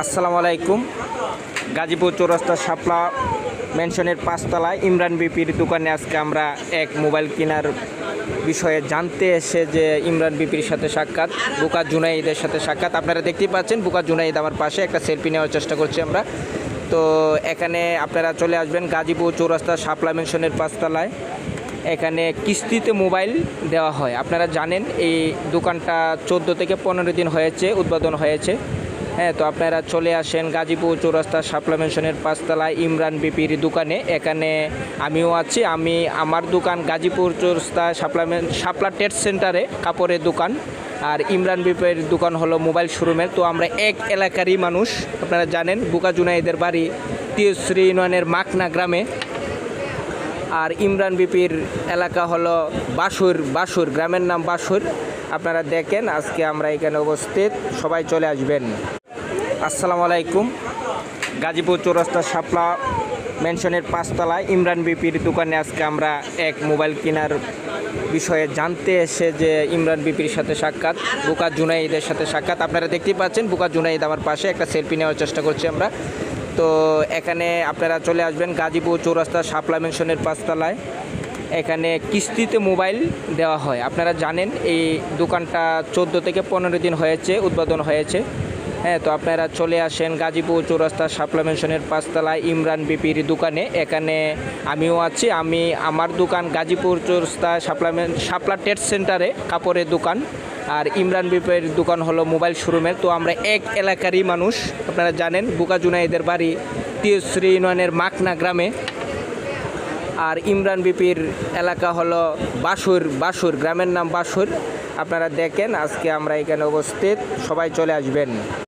আসসালামু আলাইকুম। গাজীপুর চৌরাস্তা শাপলা মেনশনের 5 তলায় ইমরান বিপির দোকানে আজকে আমরা এক মোবাইল কেনার বিষয়ে জানতে এসে যে ইমরান বিপির সাথে সাক্ষাৎ, বুকা জুনাইদের সাথে সাক্ষাৎ। আপনারা দেখতেই পাচ্ছেন বুকা জুনাইদ আমার পাশে, একটা সেলফি নেওয়ার চেষ্টা করছি আমরা। তো এখানে আপনারা চলে আসবেন গাজীপুর চৌরাস্তা শাপলা মেনশনের 5 তলায়। এখানে কিস্তিতে মোবাইল দেওয়া হয়। আপনারা জানেন এই দোকানটা 14 থেকে 15 দিন হয়েছে উদ্বোধন হয়েছে। হ্যাঁ, তো আপনারা চলে আসেন গাজীপুর চৌরাস্তা শাপলা মেনশনের 5 তলায় ইমরান বিপির দোকানে। এখানে আমিও আছি। আমার দোকান গাজীপুর চৌরাস্তা শাপলা ট্রেড সেন্টারে কাপড়ের দোকান, আর ইমরান বিপির দোকান হলো মোবাইল শোরুমের। তো আমরা এক এলাকারই মানুষ। আপনারা জানেন বুকা জুনাইদের বাড়ি তিয়শ্রী ইউনিয়নের মাকনা গ্রামে, আর ইমরান বিপির এলাকা হলো বাসুর, গ্রামের নাম বাসুর। আপনারা দেখেন আজকে আমরা এখানে উপস্থিত, সবাই চলে আসবেন। আসসালামু আলাইকুম। গাজীপুর চৌরাস্তা শাপলা মেনশনের 5 তলায় ইমরান বিপির দোকানে আজকে আমরা এক মোবাইল কেনার বিষয়ে জানতে এসে যে ইমরান বিপির সাথে সাক্ষাৎ, বুকা জুনাইদের সাথে সাক্ষাৎ। আপনারা দেখতেই পাচ্ছেন বুকা জুনাইদ আমার পাশে, একটা সেলফি নেওয়ার চেষ্টা করছি আমরা। তো এখানে আপনারা চলে আসবেন গাজীপুর চৌরাস্তা শাপলা মেনশনের 5 তলায়। এখানে কিস্তিতে মোবাইল দেওয়া হয়। আপনারা জানেন এই দোকানটা 14 থেকে 15 দিন হয়েছে উদ্বোধন হয়েছে। হ্যাঁ, তো আপনারা চলে আসেন গাজীপুর চৌরাস্তা শাপলা মেনশনের 5 তলায় ইমরান বিপির দোকানে। এখানে আমিও আছি। আমার দোকান গাজীপুর চৌরাস্তা শাপলা ট্রেড সেন্টারে কাপড়ের দোকান, আর ইমরান বিপির দোকান হলো মোবাইল শোরুমের। তো আমরা এক এলাকারই মানুষ। আপনারা জানেন বুকা জুনাইদের বাড়ি তিয়শ্রী ইউনিয়নের মাকনা গ্রামে, আর ইমরান বিপির এলাকা হলো বাসুর, গ্রামের নাম বাসুর। আপনারা দেখেন আজকে আমরা এখানে উপস্থিত, সবাই চলে আসবেন।